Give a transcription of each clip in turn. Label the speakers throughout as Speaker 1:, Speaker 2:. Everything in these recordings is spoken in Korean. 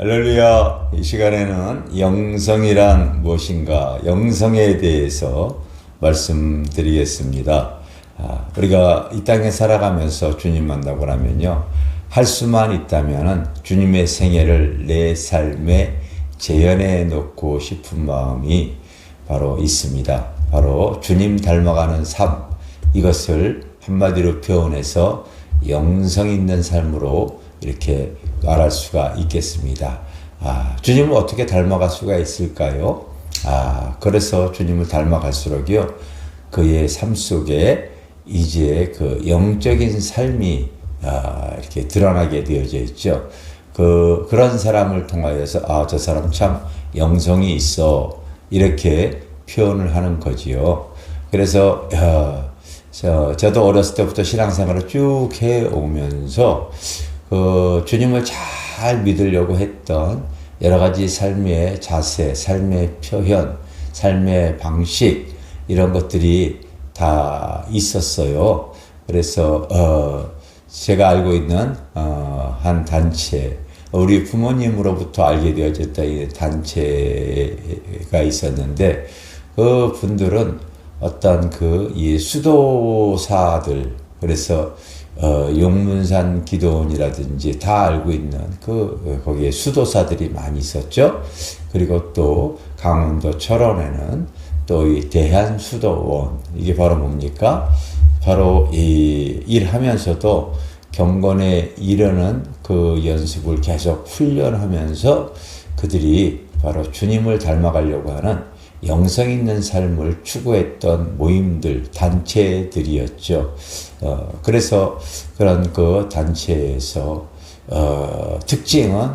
Speaker 1: 할렐루야. 이 시간에는 영성이란 무엇인가, 영성에 대해서 말씀드리겠습니다. 우리가 이 땅에 살아가면서 주님 만나고 나면요, 할 수만 있다면 주님의 생애를 내 삶에 재현해 놓고 싶은 마음이 바로 있습니다. 바로 주님 닮아가는 삶, 이것을 한마디로 표현해서 영성 있는 삶으로 이렇게 말할 수가 있겠습니다. 주님을 어떻게 닮아갈 수가 있을까요? 그래서 주님을 닮아갈수록요, 그의 삶 속에 이제 그 영적인 삶이 이렇게 드러나게 되어져 있죠. 그런 사람을 통하여서 저 사람 참 영성이 있어, 이렇게 표현을 하는 거지요. 그래서 저도 어렸을 때부터 신앙생활을 쭉 해오면서 주님을 잘 믿으려고 했던 여러 가지 삶의 자세, 삶의 표현, 삶의 방식, 이런 것들이 다 있었어요. 그래서 제가 알고 있는 한 단체, 우리 부모님으로부터 알게 되어졌던 이 단체가 있었는데, 그 분들은 어떤 이 수도사들, 그래서 용문산 기도원이라든지 다 알고 있는 거기에 수도사들이 많이 있었죠. 그리고 또 강원도 철원에는 또 이 대한수도원, 이게 바로 뭡니까? 바로 이 일하면서도 경건에 이르는 그 연습을 계속 훈련하면서 그들이 바로 주님을 닮아가려고 하는 영성 있는 삶을 추구했던 모임들, 단체들이었죠. 그래서 그런 그 단체에서 특징은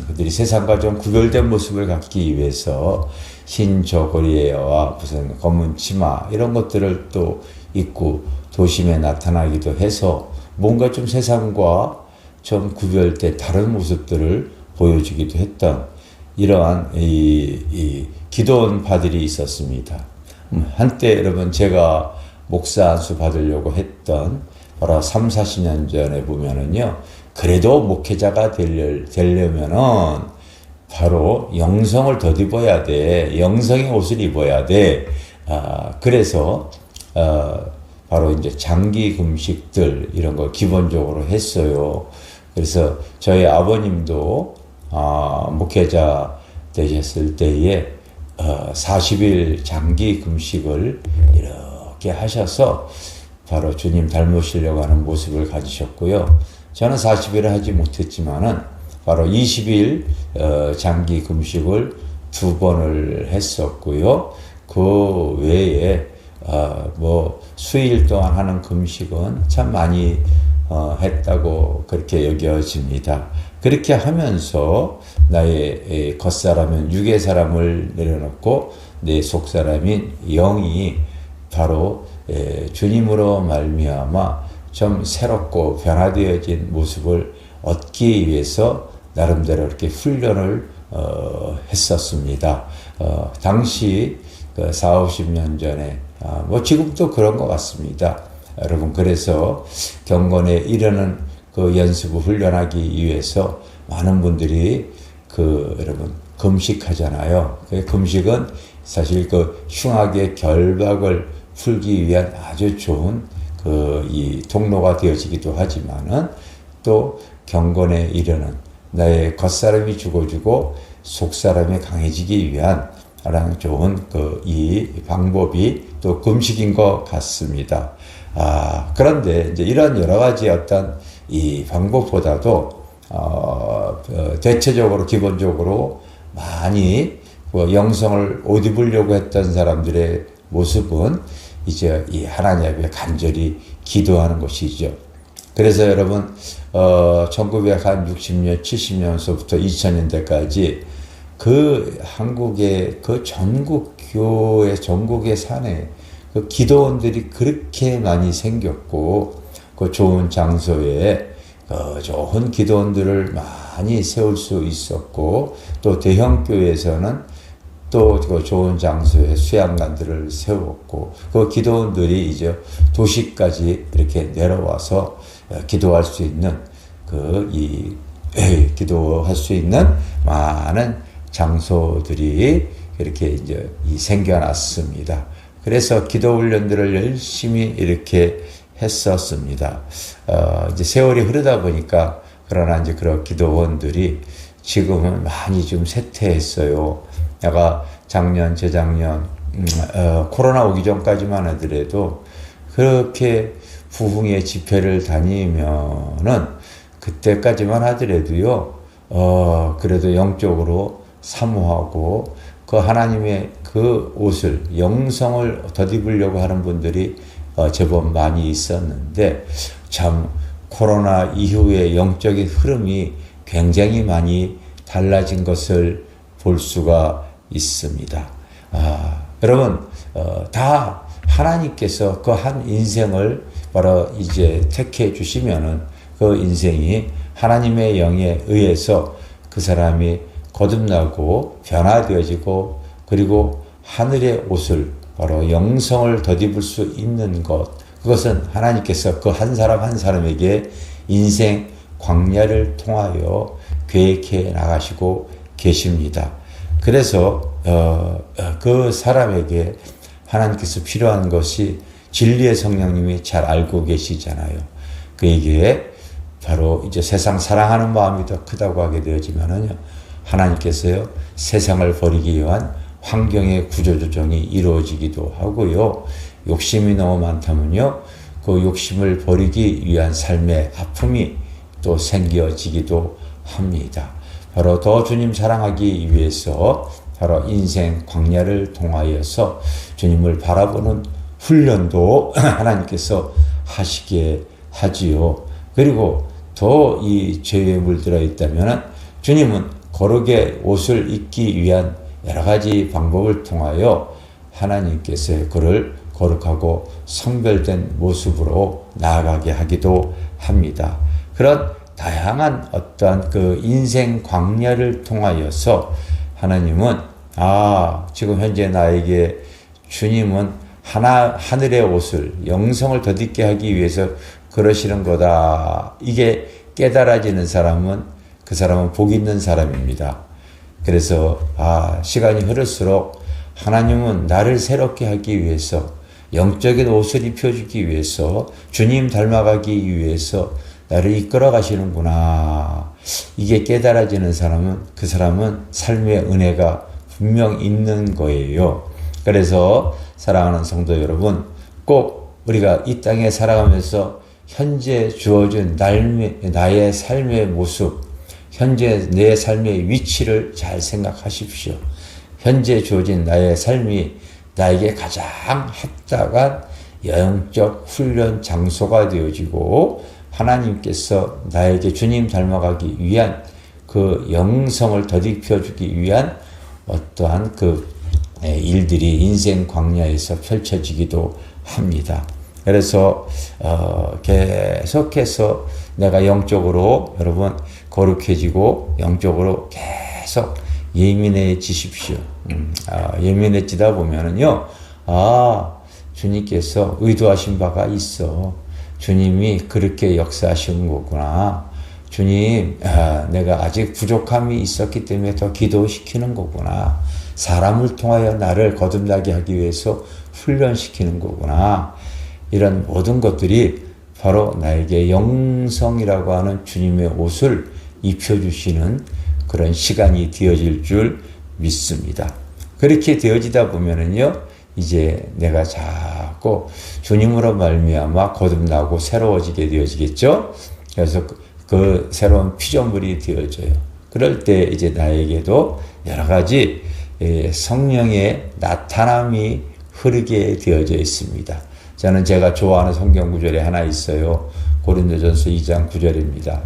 Speaker 1: 그들이 세상과 좀 구별된 모습을 갖기 위해서 흰 저고리와 무슨 검은 치마, 이런 것들을 또 입고 도심에 나타나기도 해서 뭔가 좀 세상과 좀 구별된 다른 모습들을 보여주기도 했던 이러한 이 기도원파들이 있었습니다. 한때 여러분, 제가 목사 안수 받으려고 했던 바로 3, 40년 전에 보면은요, 그래도 목회자가 되려면은 바로 영성을 덧입어야 돼. 영성의 옷을 입어야 돼. 그래서 바로 이제 장기 금식들, 이런 걸 기본적으로 했어요. 그래서 저희 아버님도 목회자 되셨을 때에 40일 장기 금식을 이렇게 하셔서 바로 주님 닮으시려고 하는 모습을 가지셨고요. 저는 40일을 하지 못했지만은 바로 20일 장기 금식을 2번을 했었고요. 그 외에 수일 동안 하는 금식은 참 많이 했다고 그렇게 여겨집니다. 그렇게 하면서 나의 겉사람은 육의 사람을 내려놓고 내 속사람인 영이 바로 주님으로 말미암아 좀 새롭고 변화되어진 모습을 얻기 위해서 나름대로 이렇게 훈련을 했었습니다. 당시 4, 50년 전에 지금도 그런 것 같습니다. 여러분, 그래서 경건에 이르는 그 연습을 훈련하기 위해서 많은 분들이 여러분 금식하잖아요. 그 금식은 사실 흉악의 결박을 풀기 위한 아주 좋은 이 통로가 되어지기도 하지만은, 또 경건에 이르는 나의 겉사람이 죽어지고 속사람이 강해지기 위한 가장 좋은 이 방법이 또 금식인 것 같습니다. 그런데 이제 이런 여러 가지 어떤 이 방법보다도 대체적으로 기본적으로 많이 영성을 옷 입으려고 했던 사람들의 모습은 이제 이 하나님 앞에 간절히 기도하는 것이죠. 그래서 여러분, 1960년, 70년서부터 2000년대까지 한국의 전국 교회, 전국의 산에 기도원들이 그렇게 많이 생겼고, 좋은 장소에 좋은 기도원들을 많이 세울 수 있었고, 또 대형 교회에서는 또 좋은 장소에 수양관들을 세웠고, 기도원들이 이제 도시까지 이렇게 내려와서 기도할 수 있는 이 기도할 수 있는 많은 장소들이 이렇게 이제 생겨났습니다. 그래서 기도 훈련들을 열심히 이렇게 했었습니다. 이제 세월이 흐르다 보니까 그러나 이제 그런 기도원들이 지금은 많이 좀 쇠퇴했어요. 내가 작년, 재작년, 코로나 오기 전까지만 하더라도 그렇게 부흥의 집회를 다니면은 그때까지만 하더라도요, 그래도 영적으로 사모하고 그 하나님의 그 옷을, 영성을 덧입으려고 하는 분들이 제법 많이 있었는데, 참 코로나 이후의 영적인 흐름이 굉장히 많이 달라진 것을 볼 수가 있습니다. 여러분, 다 하나님께서 그 한 인생을 바로 이제 택해 주시면은 그 인생이 하나님의 영에 의해서 그 사람이 거듭나고 변화되어지고, 그리고 하늘의 옷을, 바로 영성을 덧입을 수 있는 것, 그것은 하나님께서 그 한 사람 한 사람에게 인생 광야를 통하여 계획해 나가시고 계십니다. 그래서 그 사람에게 하나님께서 필요한 것이 진리의 성령님이 잘 알고 계시잖아요. 그에게 바로 이제 세상 사랑하는 마음이 더 크다고 하게 되어지면은요, 하나님께서요, 세상을 버리기 위한 환경의 구조조정이 이루어지기도 하고요, 욕심이 너무 많다면요, 그 욕심을 버리기 위한 삶의 아픔이 또 생겨지기도 합니다. 바로 더 주님 사랑하기 위해서 바로 인생 광야를 통하여서 주님을 바라보는 훈련도 하나님께서 하시게 하지요. 그리고 더 이 죄에 물들어 있다면 주님은 거룩의 옷을 입기 위한 여러 가지 방법을 통하여 하나님께서 그를 거룩하고 성별된 모습으로 나아가게 하기도 합니다. 그런 다양한 어떠한 그 인생 광야를 통하여서 하나님은 지금 현재 나에게 주님은 하늘의 옷을, 영성을 덧입게 하기 위해서 그러시는 거다. 이게 깨달아지는 사람은 그 사람은 복 있는 사람입니다. 그래서 시간이 흐를수록 하나님은 나를 새롭게 하기 위해서, 영적인 옷을 입혀주기 위해서, 주님 닮아가기 위해서 나를 이끌어 가시는구나. 이게 깨달아지는 사람은 그 사람은 삶의 은혜가 분명 있는 거예요. 그래서 사랑하는 성도 여러분, 꼭 우리가 이 땅에 살아가면서 현재 주어진 나의 삶의 모습, 현재 내 삶의 위치를 잘 생각하십시오. 현재 주어진 나의 삶이 나에게 가장 합당한 영적 훈련 장소가 되어지고, 하나님께서 나에게 주님 닮아가기 위한 그 영성을 덧입혀 주기 위한 어떠한 그 일들이 인생 광야에서 펼쳐지기도 합니다. 그래서 계속해서 내가 영적으로 여러분 거룩해지고 영적으로 계속 예민해지십시오. 예민해지다 보면은요, 주님께서 의도하신 바가 있어. 주님이 그렇게 역사하신 거구나. 주님, 내가 아직 부족함이 있었기 때문에 더 기도시키는 거구나. 사람을 통하여 나를 거듭나게 하기 위해서 훈련시키는 거구나. 이런 모든 것들이 바로 나에게 영성이라고 하는 주님의 옷을 입혀주시는 그런 시간이 되어질 줄 믿습니다. 그렇게 되어지다 보면은요, 이제 내가 자꾸 주님으로 말미암아 거듭나고 새로워지게 되어지겠죠. 그래서 그 새로운 피조물이 되어져요. 그럴 때 이제 나에게도 여러 가지 성령의 나타남이 흐르게 되어져 있습니다. 저는 제가 좋아하는 성경 구절이 하나 있어요. 고린도전서 2장 9절입니다.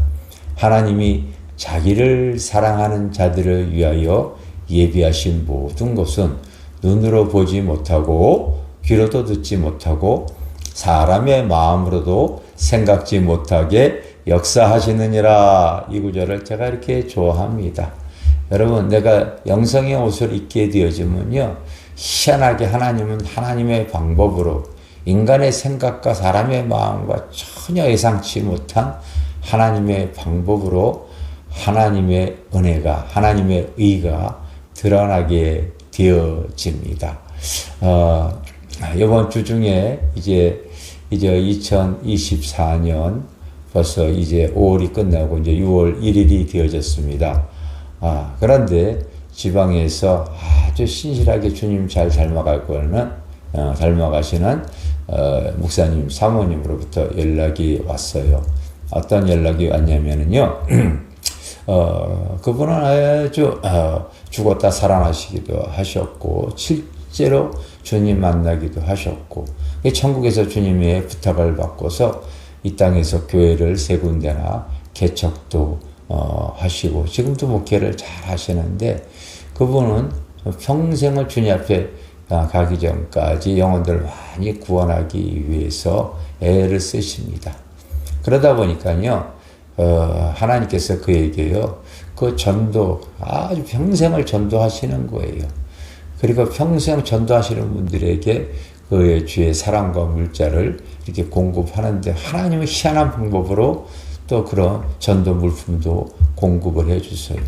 Speaker 1: 하나님이 자기를 사랑하는 자들을 위하여 예비하신 모든 것은 눈으로 보지 못하고 귀로도 듣지 못하고 사람의 마음으로도 생각지 못하게 역사하시느니라. 이 구절을 제가 이렇게 좋아합니다. 여러분, 내가 영성의 옷을 입게 되어지면요, 희한하게 하나님은 하나님의 방법으로 인간의 생각과 사람의 마음과 전혀 예상치 못한 하나님의 방법으로 하나님의 은혜가, 하나님의 의가 드러나게 되어집니다. 이번 주 중에 이제 2024년 벌써 이제 5월이 끝나고 이제 6월 1일이 되어졌습니다. 그런데 지방에서 아주 신실하게 주님 잘 닮아가시는 목사님, 사모님으로부터 연락이 왔어요. 어떤 연락이 왔냐면요. 그분은 아주 죽었다 살아나시기도 하셨고 실제로 주님 만나기도 하셨고 천국에서 주님의 부탁을 받고서 이 땅에서 교회를 세 군데나 개척도 하시고 지금도 목회를 잘 하시는데 그분은 평생을 주님 앞에 가기 전까지 영혼들을 많이 구원하기 위해서 애를 쓰십니다. 그러다 보니까요, 하나님께서 그에게요, 그 전도, 아주 평생을 전도하시는 거예요. 그리고 평생 전도하시는 분들에게 그의 주의 사랑과 물자를 이렇게 공급하는데 하나님은 희한한 방법으로 또 그런 전도 물품도 공급을 해주세요.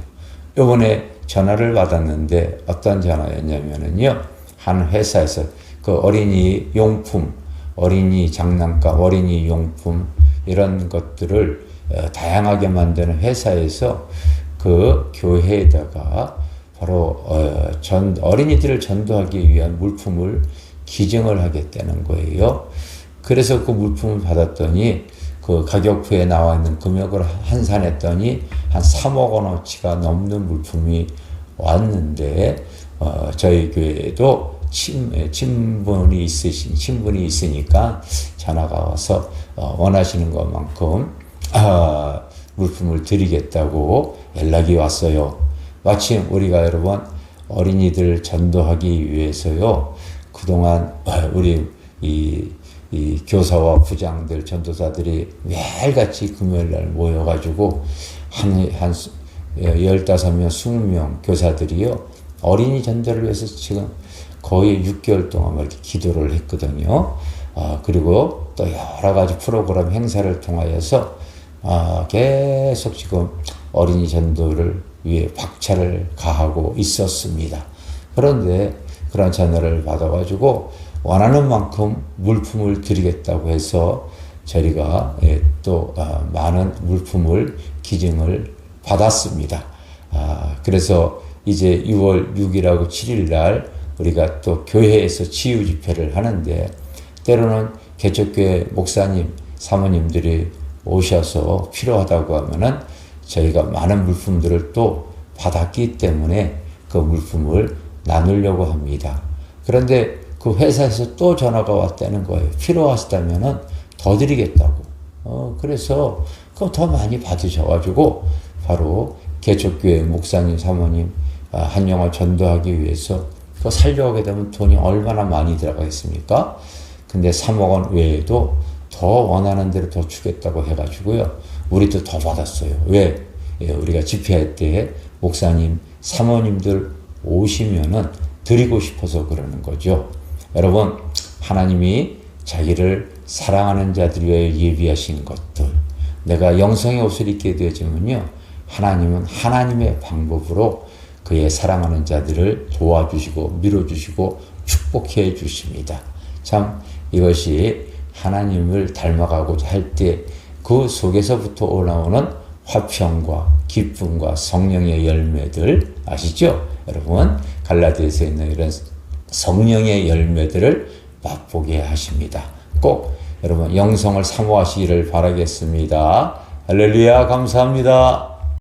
Speaker 1: 이번에 전화를 받았는데 어떤 전화였냐면요, 한 회사에서 그 어린이 용품, 어린이 장난감, 어린이 용품 이런 것들을 다양하게 만드는 회사에서 그 교회에다가 바로 어린이들을 전도하기 위한 물품을 기증을 하겠다는 거예요. 그래서 그 물품을 받았더니 그 가격표에 나와 있는 금액을 환산했더니 한 3억 원어치가 넘는 물품이 왔는데 저희 교회에도 친분이 있으니까 전화가 와서 원하시는 것만큼 물품을 드리겠다고 연락이 왔어요. 마침 우리가 여러분 어린이들 전도하기 위해서요. 그동안 우리 이 교사와 부장들, 전도사들이 매일같이 금요일날 모여가지고 한 15명, 20명 교사들이요. 어린이 전도를 위해서 지금 거의 6개월 동안 이렇게 기도를 했거든요. 그리고 또 여러 가지 프로그램 행사를 통하여서 계속 지금 어린이 전도를 위해 박차를 가하고 있었습니다. 그런데 그런 전화를 받아가지고 원하는 만큼 물품을 드리겠다고 해서 저희가 또 많은 물품을 기증을 받았습니다. 그래서 이제 6월 6일하고 7일 날 우리가 또 교회에서 치유 집회를 하는데 때로는 개척교회 목사님, 사모님들이 오셔서 필요하다고 하면은 저희가 많은 물품들을 또 받았기 때문에 그 물품을 나누려고 합니다. 그런데 그 회사에서 또 전화가 왔다는 거예요. 필요하시다면은 더 드리겠다고. 그래서 그럼 더 많이 받으셔가지고 바로 개척교회 목사님, 사모님 한 영혼 전도하기 위해서 그거 살려고 하게 되면 돈이 얼마나 많이 들어가겠습니까? 근데 3억 원 외에도 더 원하는 대로 더 주겠다고 해가지고요. 우리도 더 받았어요. 왜? 우리가 집회할 때 목사님, 사모님들 오시면은 드리고 싶어서 그러는 거죠. 여러분, 하나님이 자기를 사랑하는 자들 위해 예비하신 것들, 내가 영성의 옷을 입게 되어지면요, 하나님은 하나님의 방법으로 그의 사랑하는 자들을 도와주시고 밀어주시고 축복해 주십니다. 참 이것이 하나님을 닮아가고자 할 때 그 속에서부터 올라오는 화평과 기쁨과 성령의 열매들 아시죠? 여러분 갈라디아서에 있는 이런 성령의 열매들을 맛보게 하십니다. 꼭 여러분 영성을 사모하시기를 바라겠습니다. 할렐루야, 감사합니다.